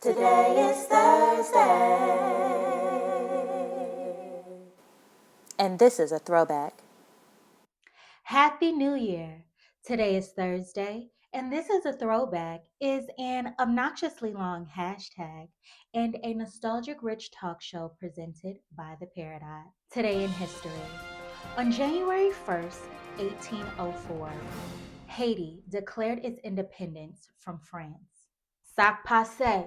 Today is Thursday. And this is a throwback. Happy New Year! Today is Thursday, and this is a throwback is an obnoxiously long hashtag and a nostalgic rich talk show presented by the Peridot. Today in history. On January 1st, 1804, Haiti declared its independence from France. Sac passe.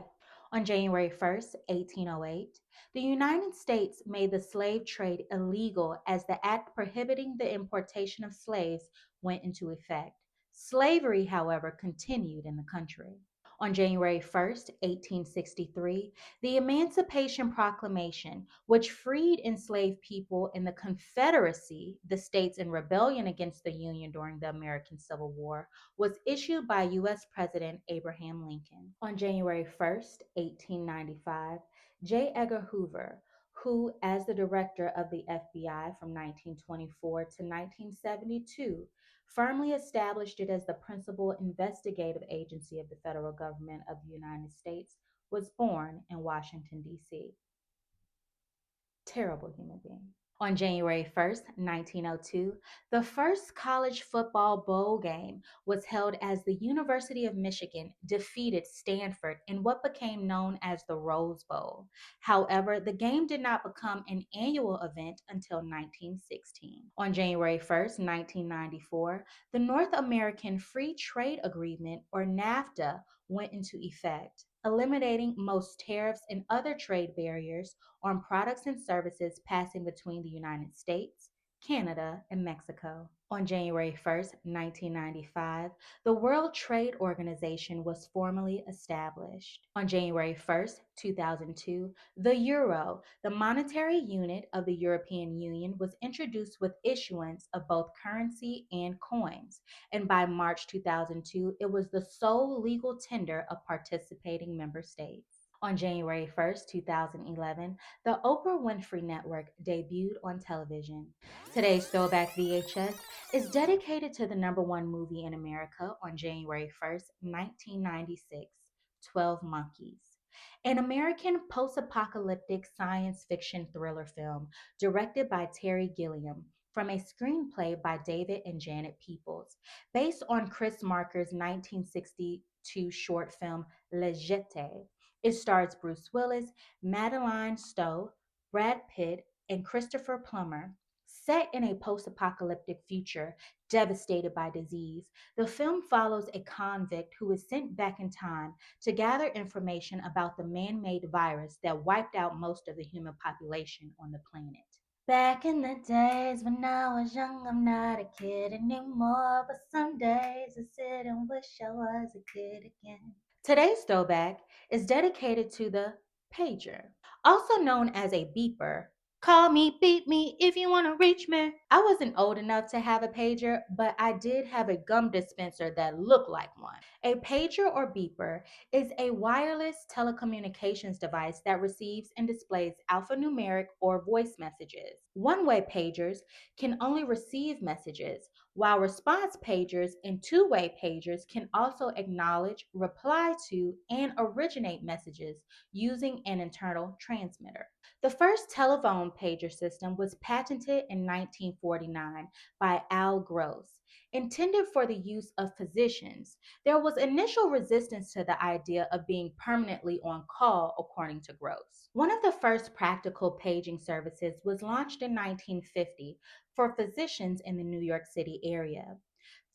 On January 1st, 1808, the United States made the slave trade illegal as the act prohibiting the importation of slaves went into effect. Slavery, however, continued in the country. On January 1st, 1863, the Emancipation Proclamation, which freed enslaved people in the Confederacy, the states in rebellion against the Union during the American Civil War, was issued by U.S. President Abraham Lincoln. On January 1st, 1895, J. Edgar Hoover, who, as the director of the FBI from 1924 to 1972, firmly established it as the principal investigative agency of the federal government of the United States, was born in Washington, D.C. Terrible human being. On January 1st, 1902, the first college football bowl game was held as the University of Michigan defeated Stanford in what became known as the Rose Bowl. However, the game did not become an annual event until 1916. On January 1st, 1994, the North American Free Trade Agreement, or NAFTA, went into effect, eliminating most tariffs and other trade barriers on products and services passing between the United States, Canada, and Mexico. On January 1st, 1995, the World Trade Organization was formally established. On January 1st, 2002, the euro, the monetary unit of the European Union, was introduced with issuance of both currency and coins, and by March 2002, it was the sole legal tender of participating member states. On January 1st, 2011, the Oprah Winfrey Network debuted on television. Today's Throwback VHS is dedicated to the number one movie in America on January 1st, 1996, 12 Monkeys, an American post apocalyptic science fiction thriller film directed by Terry Gilliam from a screenplay by David and Janet Peoples, based on Chris Marker's 1962 short film Le Jeté. It stars Bruce Willis, Madeline Stowe, Brad Pitt, and Christopher Plummer. Set in a post apocalyptic future devastated by disease, the film follows a convict who is sent back in time to gather information about the man made virus that wiped out most of the human population on the planet. Back in the days when I was young, I'm not a kid anymore, but some days I sit and wish I was a kid again. Today's throwback is dedicated to the pager, also known as a beeper. Call me, beep me if you want to reach me. I wasn't old enough to have a pager, but I did have a gum dispenser that looked like one. A pager or beeper is a wireless telecommunications device that receives and displays alphanumeric or voice messages. One way pagers can only receive messages, while response pagers and two-way pagers can also acknowledge, reply to, and originate messages using an internal transmitter. The first telephone pager system was patented in 1949 by Al Gross, intended for the use of physicians. There was initial resistance to the idea of being permanently on call, according to Gross. One of the first practical paging services was launched in 1950 for physicians in the New York City area.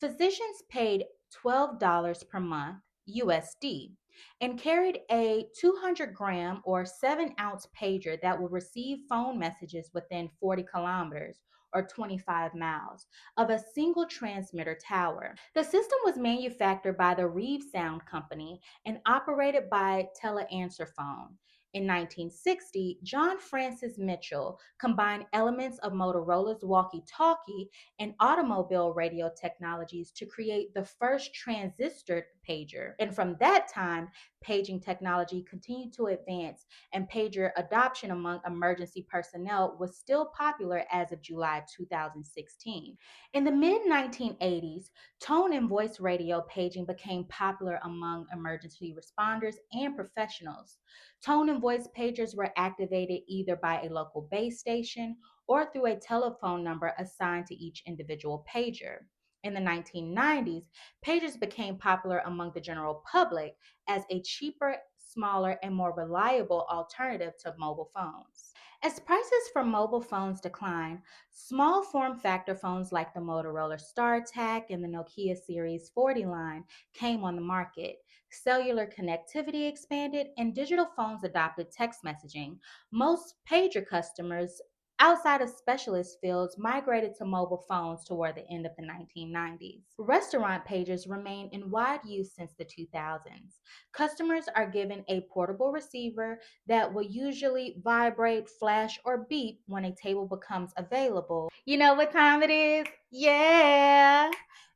Physicians paid $12 per month USD and carried a 200-gram or 7-ounce pager that would receive phone messages within 40 kilometers or 25 miles of a single transmitter tower. The system was manufactured by the Reeve Sound Company and operated by Teleanswer Phone. In 1960, John Francis Mitchell combined elements of Motorola's walkie-talkie and automobile radio technologies to create the first transistored pager. And from that time, paging technology continued to advance, and pager adoption among emergency personnel was still popular as of July 2016. In the mid 1980s, tone and voice radio paging became popular among emergency responders and professionals. Tone and voice pagers were activated either by a local base station or through a telephone number assigned to each individual pager. In the 1990s, pagers became popular among the general public as a cheaper, smaller, and more reliable alternative to mobile phones. As prices for mobile phones declined, small form factor phones like the Motorola StarTAC and the Nokia Series 40 line came on the market. Cellular connectivity expanded, and digital phones adopted text messaging. Most pager customers outside of specialist fields migrated to mobile phones toward the end of the 1990s. Restaurant pagers remain in wide use since the 2000s. Customers are given a portable receiver that will usually vibrate, flash, or beep when a table becomes available. You know what time it is? Yeah!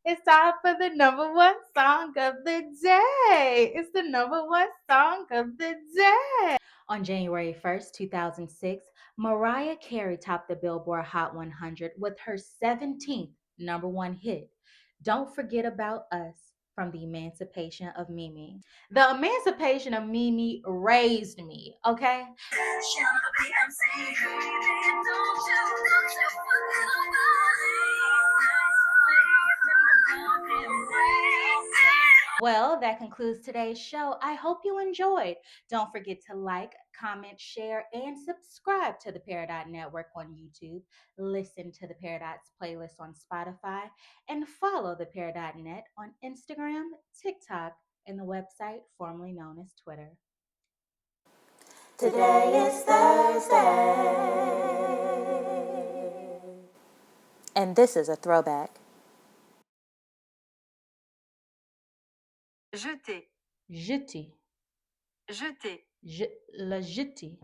It's time for the number one song of the day. It's the number one song of the day. On January 1st, 2006, Mariah Carey topped the Billboard Hot 100 with her 17th number one hit, Don't Forget About Us, from the Emancipation of Mimi. The Emancipation of Mimi raised me, okay? Well, that concludes today's show. I hope you enjoyed. Don't forget to like, comment, share, and subscribe to the Peridot Network on YouTube. Listen to the Peridot's playlist on Spotify, and follow the Peridot.net on Instagram, TikTok, and the website formerly known as Twitter. Today is Thursday. And this is a throwback. Jeter. Jeter. Jeter. La jeter.